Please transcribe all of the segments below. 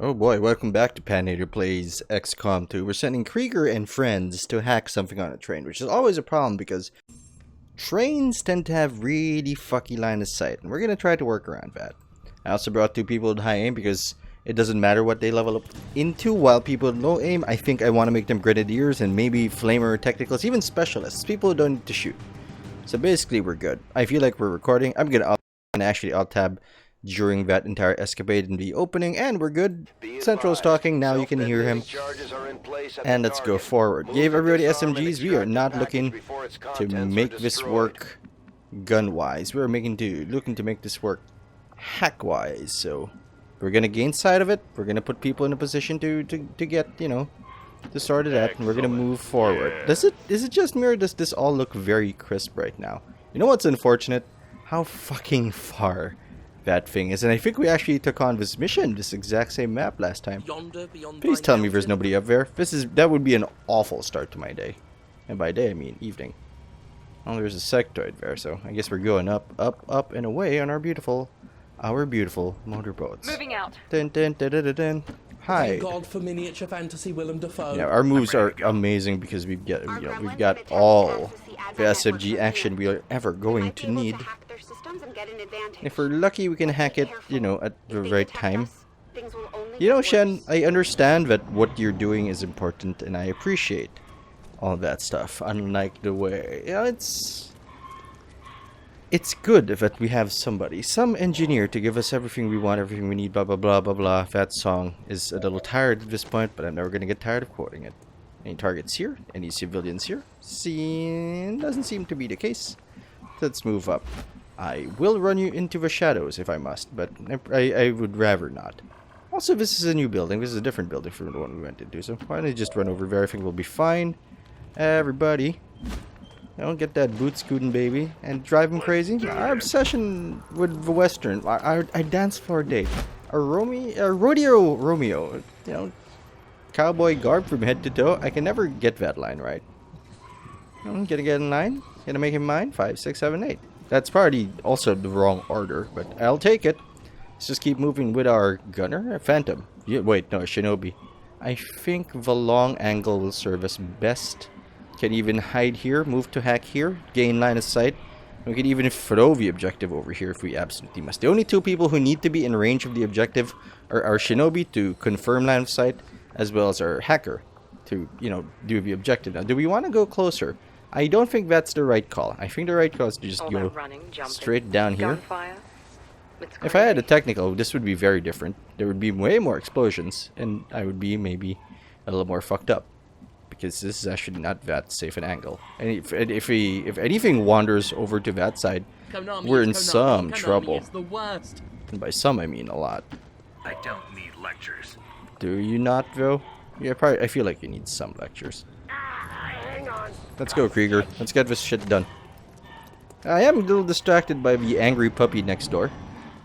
Oh boy, welcome back to Panator Plays XCOM 2. We're sending Krieger and friends to hack something on a train, which is always a problem because trains tend to have really fucky line of sight, and we're going to try to work around that. I also brought two people with high aim because it doesn't matter what they level up into, while people with low aim, I think I want to make them grenadiers and maybe flamer technicals, even specialists, people who don't need to shoot. So basically we're good. I feel like we're recording. I'm going to actually alt-tab during that entire escapade in the opening, and we're good. Central's talking, now you can hear him. And let's go forward. Gave everybody SMGs. We are not looking to make this work gun-wise. We're looking to make this work hack-wise. So we're gonna gain sight of it. We're gonna put people in a position to get, you know, to start it at, and we're gonna move forward. Is it just me, or does this all look very crisp right now? You know what's unfortunate? How fucking far that thing is, and I think we actually took on this mission, this exact same map last time. Please tell me there's nobody up there. That would be an awful start to my day, and by day I mean evening. Oh, there's a sectoid there, so I guess we're going up, up, and away on our beautiful motorboats. Moving out. Dun, dun, dun, dun, dun, dun. Hi. Thank God for miniature fantasy Willem Dafoe. Yeah, our moves are amazing because we've got all the SMG action we are ever going to need. If we're lucky, we can hack it, you know, at the right time. You know, Shen, I understand that what you're doing is important, and I appreciate all that stuff. Unlike the way, you know, it's good that we have some engineer to give us everything we want, everything we need, blah blah blah blah blah. That song is a little tired at this point, but I'm never gonna get tired of quoting it. Any targets here? Any civilians here? Doesn't seem to be the case. Let's move up. I will run you into the shadows if I must, but I would rather not. Also, this is a new building. This is a different building from the one we went into, so why don't I just run over there? I think we'll be fine. Everybody, don't get that boot scooting, baby, and drive them crazy. Our obsession with the Western, our dance floor date, our rodeo Romeo, you know, cowboy garb from head to toe. I can never get that line right. Gonna get in line. Gonna make him mine. 5, 6, 7, 8. That's probably also the wrong order, but I'll take it. Let's just keep moving with our gunner. Phantom. Yeah, wait, no, Shinobi. I think the long angle will serve us best. Can even hide here, move to hack here, gain line of sight. We can even throw the objective over here if we absolutely must. The only two people who need to be in range of the objective are our Shinobi to confirm line of sight, as well as our hacker to, you know, do the objective. Now, do we want to go closer? I don't think that's the right call. I think the right call is to just go straight down here. If I had a technical, this would be very different. There would be way more explosions, and I would be maybe a little more fucked up, because this is actually not that safe an angle. And if anything wanders over to that side, we're in some trouble. And by some, I mean a lot. I don't need lectures. Do you not, though? Yeah, probably. I feel like you need some lectures. Let's go, Krieger. Let's get this shit done. I am a little distracted by the angry puppy next door,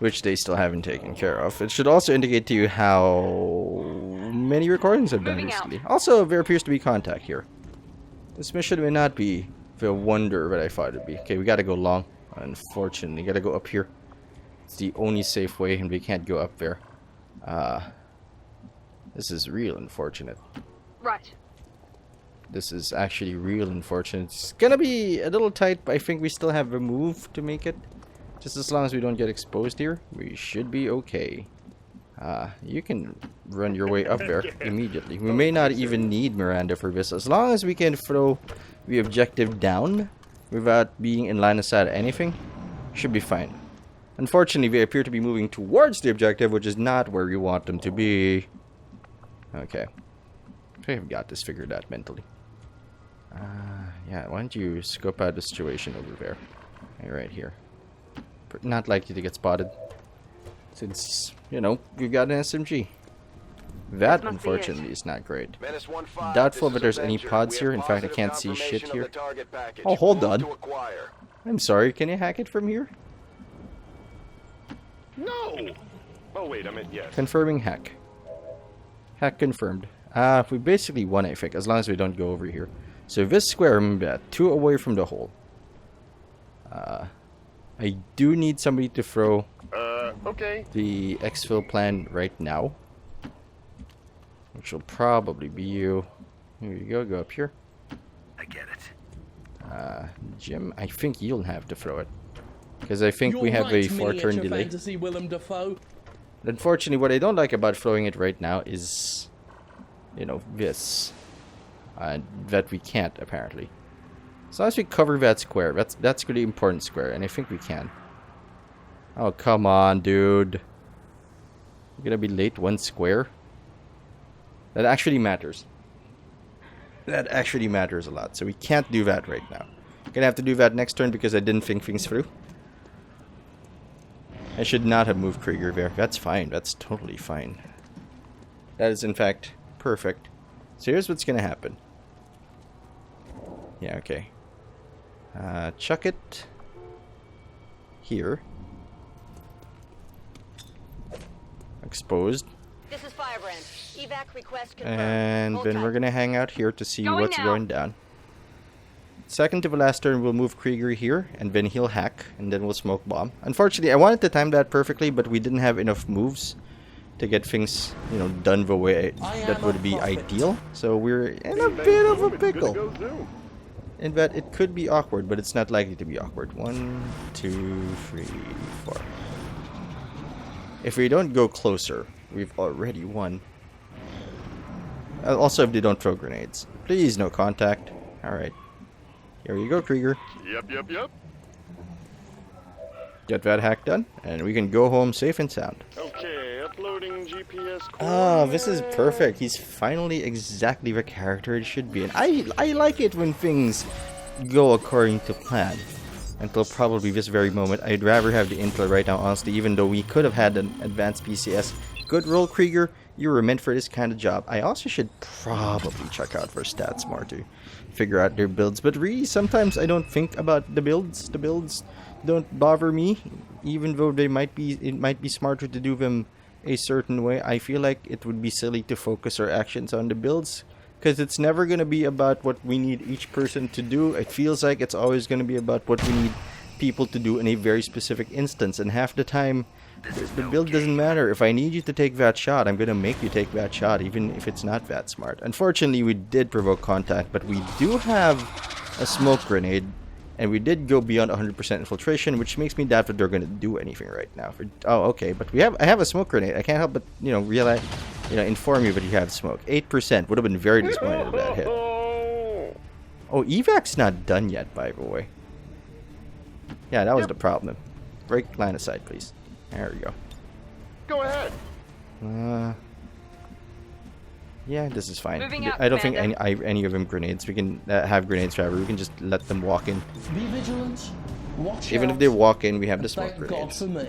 which they still haven't taken care of. It should also indicate to you how many recordings I've done recently. Also, there appears to be contact here. This mission may not be the wonder that I thought it'd be. Okay, we gotta go long. Unfortunately, gotta go up here. It's the only safe way, and we can't go up there. This is real unfortunate. Right. This is actually real unfortunate. It's gonna be a little tight, but I think we still have a move to make it. Just as long as we don't get exposed here, we should be okay. You can run your way up there immediately. We may not even need Miranda for this. As long as we can throw the objective down without being in line of sight of anything, should be fine. Unfortunately, they appear to be moving towards the objective, which is not where you want them to be. Okay. I've got this figured out mentally. Yeah, why don't you scope out the situation over there? Right here. Not likely to get spotted, since, you know, we've got an SMG. That, unfortunately, is not great. Doubtful that there's any pods here. In fact, I can't see shit here. Oh, hold on. I'm sorry, can you hack it from here? No! Oh, wait, I meant yes. Confirming hack. Hack confirmed. We basically won, I think, as long as we don't go over here. So this square, remember that, 2 away from the hole. I do need somebody to throw Okay. the exfil plan right now. which will probably be you. Here you go. Go up here. I get it. Jim, I think you'll have to throw it. Because I think we You're have right, a 4-turn miniature delay. fantasy Willem Dafoe. Unfortunately, what I don't like about throwing it right now is, you know, this. That we can't, apparently. As long as we cover that square, that's really important square, and I think we can. Oh, come on, dude. You're gonna be late one square? That actually matters. That actually matters a lot, so we can't do that right now. Gonna have to do that next turn because I didn't think things through. I should not have moved Krieger there. That's fine. That's totally fine. That is, in fact, perfect. So here's what's gonna happen. Yeah, okay. Chuck it here. Exposed. This is Firebrand. Evac request confirmed. And Hold then tight. we're gonna hang out here to see Going what's now. going down. Second to the last turn, we'll move Krieger here, and then he'll hack, and then we'll smoke bomb. Unfortunately, I wanted to time that perfectly, but we didn't have enough moves to get things, you know, done the way that would be ideal. So we're in a bit of a pickle. In that it could be awkward, but it's not likely to be awkward. 1, 2, 3, 4. If we don't go closer, we've already won. Also, if they don't throw grenades. Please, no contact. Alright. Here you go, Krieger. Yep. Get that hack done, and we can go home safe and sound. Okay, uploading GPS. Ah, this is perfect. He's finally exactly the character it should be. And I like it when things go according to plan. Until probably this very moment. I'd rather have the intel right now, honestly, even though we could have had an advanced PCS. Good roll, Krieger. You were meant for this kind of job. I also should probably check out their stats more to figure out their builds. But really, sometimes I don't think about the builds. The builds don't bother me, even though it might be smarter to do them a certain way. I feel like it would be silly to focus our actions on the builds, because it's never going to be about what we need each person to do. It feels like it's always going to be about what we need people to do in a very specific instance, and half the time the build doesn't matter. If I need you to take that shot, I'm going to make you take that shot, even if it's not that smart. Unfortunately, we did provoke contact, but we do have a smoke grenade, and we did go beyond 100% infiltration, which makes me doubt that they're going to do anything right now. Oh, okay, but I have a smoke grenade. I can't help but, you know, realize, you know, inform you that you have smoke. 8% would have been very disappointed if that hit. Oh, evac's not done yet, by the way. Yeah, that was the problem. Break line of sight, please. There we go. Go ahead. Yeah, this is fine. Moving out, I don't think Commander. any of them grenades. We can have grenades forever. We can just let them walk in. Be vigilant. Watch Even out. if they walk in, we have the and smoke thank God grenades. for me.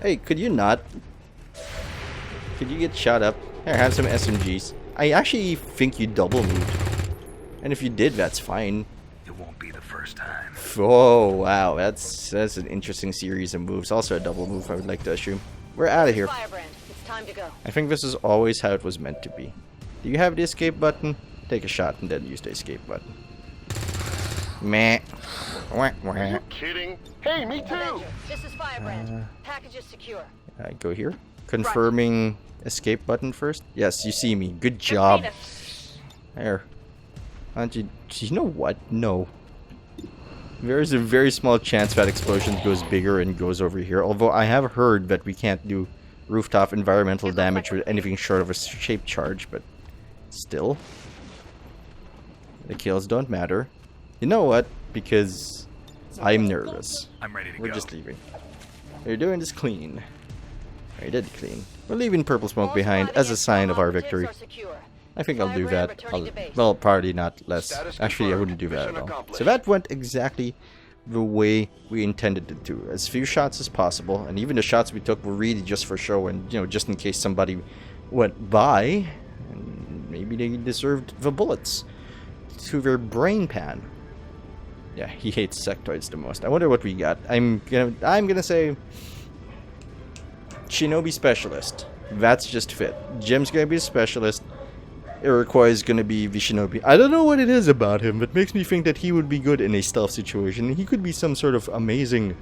Hey, could you not? Could you get shot up? Here, have some SMGs. I actually think you double moved. And if you did, that's fine. It won't be the first time. Oh, wow. That's an interesting series of moves. Also a double move, I would like to assume. We're out of here. Firebrand, it's time to go. I think this is always how it was meant to be. Do you have the escape button? Take a shot and then use the escape button. Meh. Wah, wah. Are you kidding? Hey, me too. Avenger, this is Firebrand. Package is secure. Go here. Confirming escape button first. Yes, you see me. Good job. There. Why don't you... You know what? No. There's a very small chance that explosion goes bigger and goes over here. Although I have heard that we can't do rooftop environmental damage with anything short of a shape charge, but still. The kills don't matter. You know what? Because I'm nervous. I'm ready to We're go. just leaving. We're doing this clean. We did clean. We're leaving purple smoke All behind squad as a and sign of our operatives victory. are secure. I think I'll do Firebrand that. returning to base. Well, probably not less. Status Actually, I confirmed. wouldn't do that Mission at all. accomplished. So that went exactly the way we intended it to. As few shots as possible, and even the shots we took were really just for show and, you know, just in case somebody went by, and maybe they deserved the bullets to their brain pan. Yeah, he hates sectoids the most. I wonder what we got. I'm gonna say Shinobi Specialist. That's just fit. Jim's gonna be a specialist. Iroquois is gonna be the Shinobi. I don't know what it is about him that makes me think that he would be good in a stealth situation. He could be some sort of amazing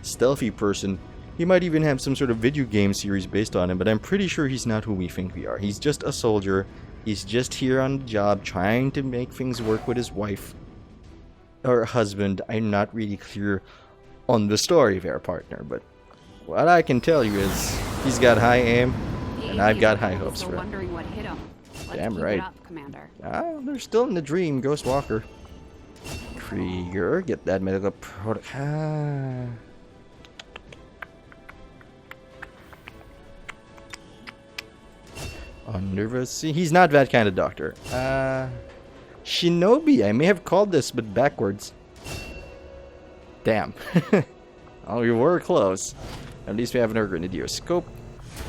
stealthy person. He might even have some sort of video game series based on him, but I'm pretty sure he's not who we think we are. He's just a soldier He's just here on the job trying to make things work with his wife or husband. I'm not really clear on the story there, partner, but what I can tell you is he's got high aim, and I've got high hopes for him. Wondering what hit him. Let's Damn keep right. it up, Commander. They're still in the dream, Ghost Walker. Krieger, get that medical product. Under the sea. He's not that kind of doctor. Shinobi. I may have called this, but backwards. Damn. Oh, we were close. At least we have an Grenadier scope,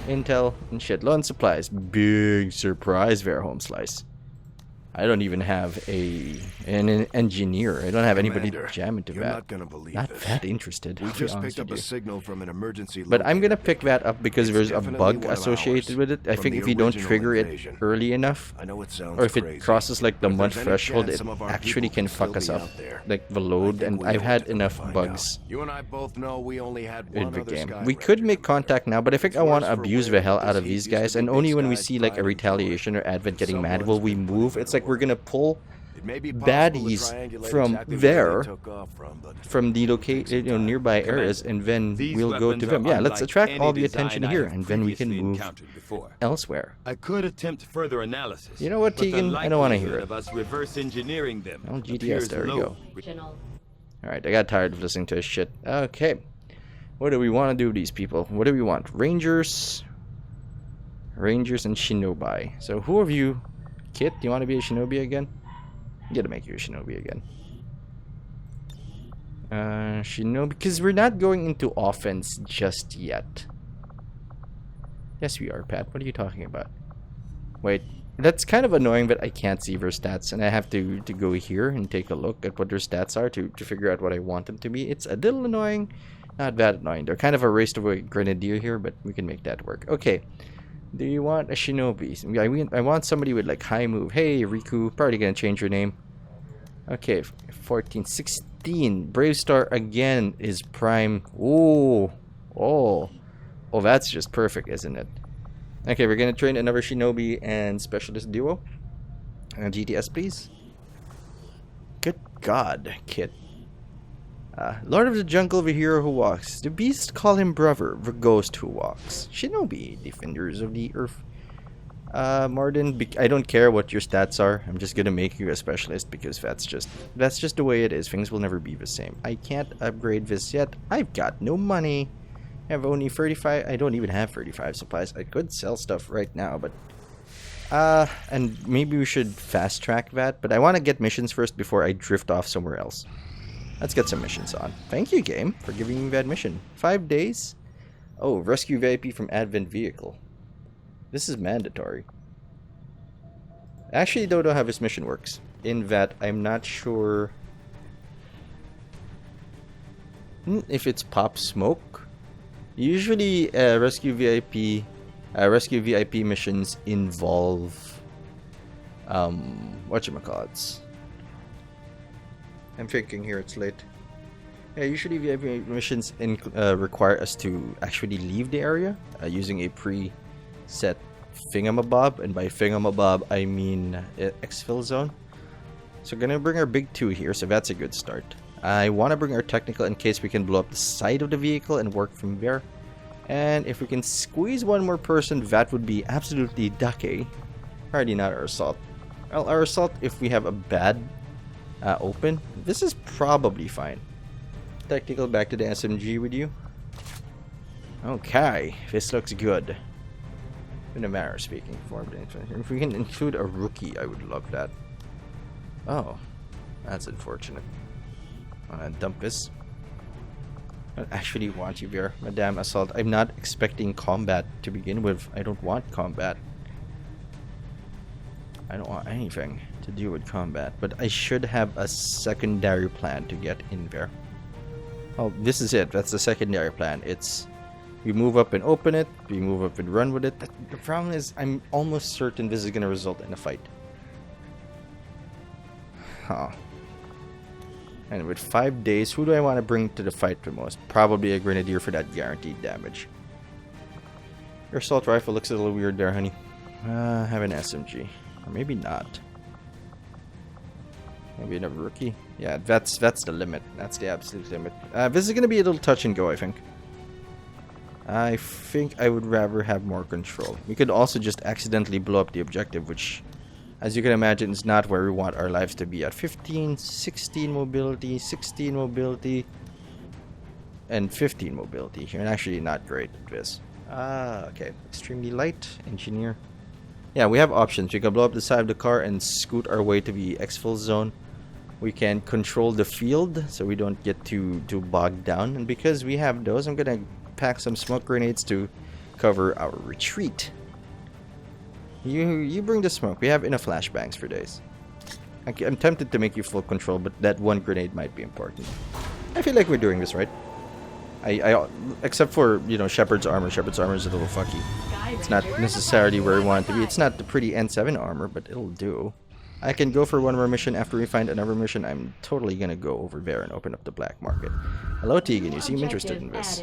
intel, and shitload of supplies. Big surprise there, home slice. I don't even have an engineer. I don't have anybody to Commander, jam into you're that. not gonna believe Not this. that interested. We to be just honest picked up with a you. signal from an emergency But I'm gonna locator. pick that up because It's there's a definitely bug one of associated ours, with it. I from think the if you don't original trigger invasion. it early enough, I know it sounds or if it crazy, crosses like the but if mud there's any threshold, chance it some of our actually people can could still fuck us be up. out there, Like the I load, think and we I've owe had it to enough find bugs out. You and I both know we only had in one the other game. Sky We could Raptor make commander. contact now, but I think It's I want to worse for abuse the wear, hell but out this of heat these used guys, to be and Big only when we Sky's see like a pride and retaliation or Advent getting mad Someone's will we been putting move. it It's like we're over. gonna pull It may be possible to baddies triangulate from exactly where there, they took off but from the nearby areas, and then we'll go to them. Yeah, let's attract all the attention here, and then we can move elsewhere. I could attempt further analysis. You know what, but the Tegan? I don't wanna hear likelihood it. of us reverse engineering them Oh, GTS, appears there we low. go. Alright, I got tired of listening to his shit. Okay. What do we want to do with these people? What do we want? Rangers. Rangers and Shinobi. So who of you... Kit, do you want to be a Shinobi again? I'm gonna make you a Shinobi again. Shinobi... Because we're not going into offense just yet. Yes, we are, Pat. What are you talking about? Wait. That's kind of annoying that I can't see their stats, and I have to go here and take a look at what their stats are to figure out what I want them to be. It's a little annoying. Not that annoying. They're kind of a race to a grenadier here, but we can make that work. Okay. Do you want a shinobi? I want somebody with like high move. Hey, Riku. Probably gonna change your name. Okay. 14. 16. Brave Star again is prime. Ooh. Oh. Oh, that's just perfect, isn't it? Okay, we're gonna train another shinobi and specialist duo. GTS, please. Good God, Kit. Lord of the Jungle, the hero who walks. The beasts call him brother, the ghost who walks. Shinobi, defenders of the earth. Morden, I don't care what your stats are. I'm just gonna make you a specialist because that's just the way it is. Things will never be the same. I can't upgrade this yet. I've got no money. I have only 35. I don't even have 35 supplies. I could sell stuff right now, but and maybe we should fast track that, but I want to get missions first before I drift off somewhere else. Let's get some missions on. Thank you, game, for giving me that mission. 5 days? Oh, rescue VIP from Advent vehicle. This is mandatory. I actually don't know how this mission works, in that I'm not sure if it's pop smoke. Usually, rescue VIP missions involve whatchamacallits. I'm thinking here, it's late. Yeah, usually VIP missions require us to actually leave the area using a pre-set thingamabob, and by thingamabob I mean exfil zone. So we're gonna bring our big 2 here, so that's a good start. I want to bring our technical in case we can blow up the side of the vehicle and work from there. And if we can squeeze one more person, that would be absolutely dake. Already not our assault. Well, our assault, if we have a bad open, this is probably fine. Technical back to the SMG with you. Okay, this looks good. In a manner of speaking. If we can include a rookie, I would love that. Oh, that's unfortunate. Dump this. I don't actually want you here, Madame Assault. I'm not expecting combat to begin with. I don't want combat. I don't want anything to do with combat, but I should have a secondary plan to get in there. Oh, this is it. That's the secondary plan. It's we move up and open it, we move up and run with it. The problem is I'm almost certain this is going to result in a fight. Huh. And with 5 days, who do I want to bring to the fight the most? Probably a grenadier for that guaranteed damage. Your assault rifle looks a little weird there, honey. Have an SMG. Or maybe not. Maybe another rookie. Yeah, that's the limit. That's the absolute limit. This is gonna be a little touch and go, I think. I think I would rather have more control. We could also just accidentally blow up the objective, which, as you can imagine, is not where we want our lives to be at. 15, 16 mobility, 16 mobility, and 15 mobility. You're actually not great at this. Okay. Extremely light. Engineer. Yeah, we have options. We can blow up the side of the car and scoot our way to the exfil zone. We can control the field so we don't get too bogged down. And because we have those, I'm gonna pack some smoke grenades to cover our retreat. You bring the smoke. We have enough flashbangs for days. I'm tempted to make you full control, but that one grenade might be important. I feel like we're doing this right. I except for, you know, Shepard's armor. Shepard's armor is a little fucky. It's not necessarily where we want it to be. It's not the pretty N7 armor, but it'll do. I can go for one more mission. After we find another mission, I'm totally gonna go over there and open up the black market. Hello, Tegan. You seem interested in this.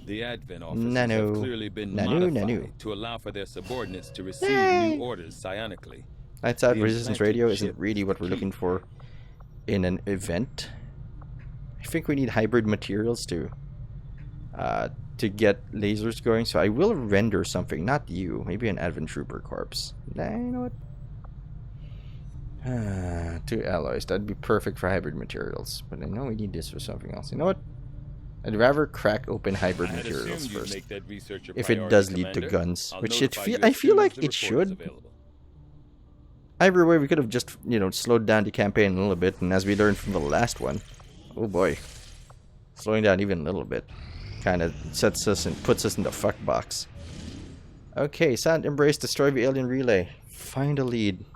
The advent officers Nanu. have clearly been Nanu, modified Nanu. to allow for their subordinates to receive Yay. new orders psionically. Lights out The resistance implanted radio isn't chip really what we're key. looking for in an event. I think we need hybrid materials to get lasers going. So I will render something, not you, maybe an Advent Trooper corpse. Nah, you know what? 2 alloys. That'd be perfect for hybrid materials. But I know we need this for something else. You know what? I'd rather crack open hybrid I had materials assumed you'd first. make that research a If it priority, does lead to Commander. guns, I'll which notify you I as feel soon like as the it report is should. available. Either way, we could have just, you know, slowed down the campaign a little bit, and as we learned from the last one, oh boy, slowing down even a little bit kind of sets us and puts us in the fuck box. Okay, Silent Embrace, destroy the alien relay. Find a lead.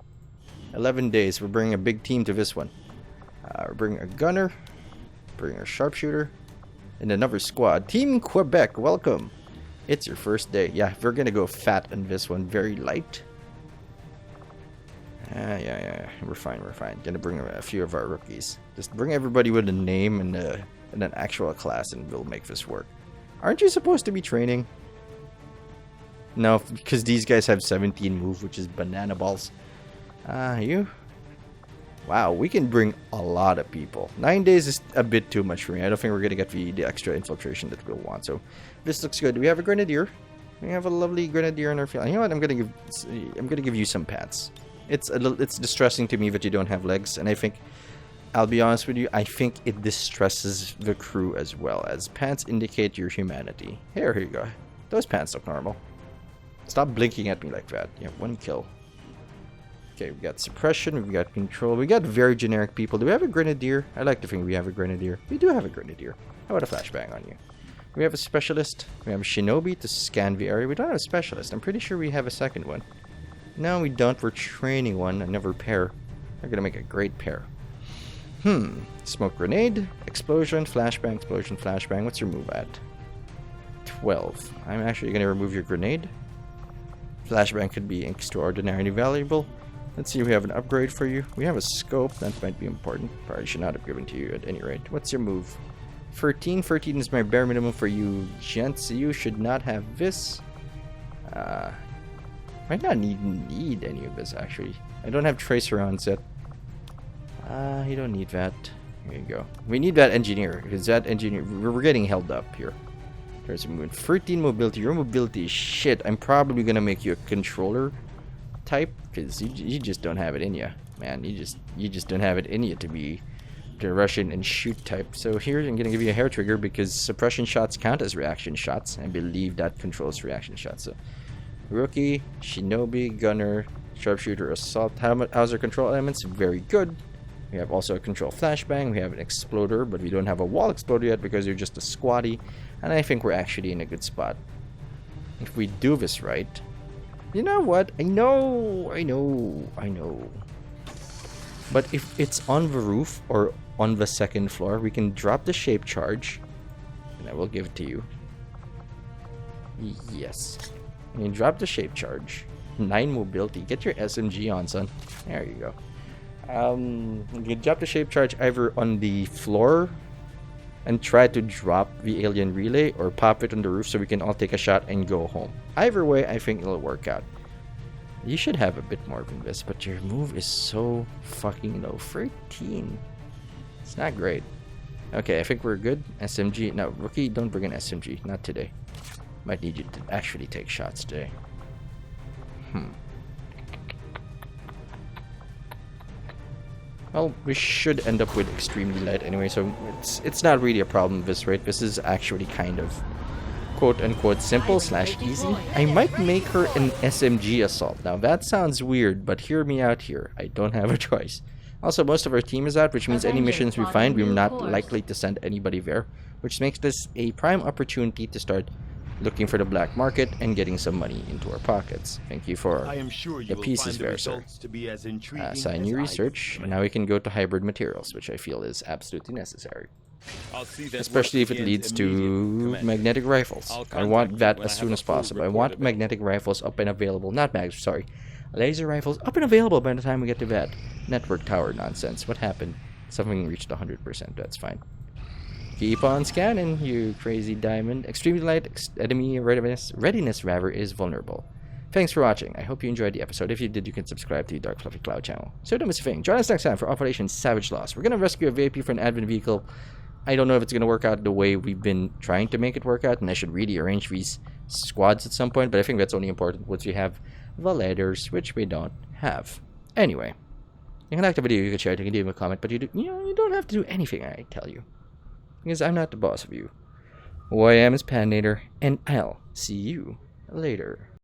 11 days. We're bringing a big team to this one. We're bringing a gunner, bringing a sharpshooter, and another squad. Team Quebec, welcome. It's your first day. Yeah, we're gonna go fat on this one, very light. Yeah. We're fine. Gonna bring a few of our rookies. Just bring everybody with a name and an actual class, and we'll make this work. Aren't you supposed to be training? No, because these guys have 17 move, which is banana balls. You? Wow, we can bring a lot of people. 9 days is a bit too much for me. I don't think we're gonna get the extra infiltration that we'll want. So this looks good. We have a grenadier. We have a lovely grenadier in our field. You know what? I'm gonna give you some pants. It's distressing to me that you don't have legs, and I think, I'll be honest with you, I think it distresses the crew as well, as pants indicate your humanity. Here you go. Those pants look normal. Stop blinking at me like that. You have 1 kill. Okay, we got suppression, we've got control, we got very generic people. Do we have a grenadier? I like to think we have a grenadier. We do have a grenadier. How about a flashbang on you? We have a specialist. We have a shinobi to scan the area. We don't have a specialist. I'm pretty sure we have a second one. No, we don't. We're training one, another pair. They're gonna make a great pair. Smoke grenade, explosion, flashbang, explosion, flashbang. What's your move at? 12. I'm actually gonna remove your grenade. Flashbang could be extraordinarily valuable. Let's see if we have an upgrade for you. We have a scope. That might be important. Probably should not have given to you at any rate. What's your move? 13. 13 is my bare minimum for you, gents. You should not have this. Might not need any of this, actually. I don't have tracer rounds yet. You don't need that. Here you go. We need that engineer, because that engineer... We're getting held up here. There's a movement. 13 mobility. Your mobility is shit. I'm probably gonna make you a controller type, because you just don't have it in you, man. You just don't have it in you to be the Russian and shoot type. So here I'm gonna give you a hair trigger, because suppression shots count as reaction shots. I believe that controls reaction shots. So rookie, shinobi, gunner, sharpshooter, assault. How's our control elements? Very good. We have also a control flashbang. We have an exploder, but we don't have a wall exploder yet because you're just a squatty. And I think we're actually in a good spot. If we do this right. You know what? I know. But if it's on the roof or on the second floor, we can drop the shape charge. And I will give it to you. Yes. You can drop the shape charge. 9 mobility. Get your SMG on, son. There you go. You can drop the shape charge either on the floor and try to drop the alien relay, or pop it on the roof so we can all take a shot and go home. Either way, I think it'll work out. You should have a bit more of invis, but your move is so fucking low. 13. It's not great. Okay, I think we're good. SMG. No, rookie, don't bring an SMG. Not today. Might need you to actually take shots today. Well, we should end up with extremely light anyway, so it's not really a problem with this, right? This is actually kind of quote-unquote simple / easy. I might make her an SMG assault. Now, that sounds weird, but hear me out here. I don't have a choice. Also, most of our team is out, which means any missions we find, we're not likely to send anybody there, which makes this a prime opportunity to start looking for the black market and getting some money into our pockets. Thank you for I am sure you the will pieces find the there, sir. results to be as intriguing Assign as new I research, and now we can go to hybrid materials, which I feel is absolutely necessary. I'll see that Especially if work it leads begins to immediately, Commander. magnetic rifles. I'll I contact want you that when as I have soon a as full possible. I report want available. magnetic rifles up and available. Not mags, sorry. Laser rifles up and available by the time we get to that. Network tower nonsense. What happened? Something reached 100%. That's fine. Keep on scanning, you crazy diamond. Extremely light enemy readiness rather is vulnerable. Thanks for watching. I hope you enjoyed the episode. If you did, you can subscribe to the Dark Fluffy Cloud channel. So don't miss a thing. Join us next time for Operation Savage Loss. We're gonna rescue a VIP for an advent vehicle. I don't know if it's gonna work out the way we've been trying to make it work out, and I should really arrange these squads at some point, but I think that's only important once we have invaders, which we don't have. Anyway, you can like the video, you can share it, you can leave a comment, but you don't have to do anything I tell you, because I'm not the boss of you. Who I am is Panator, and I'll see you later.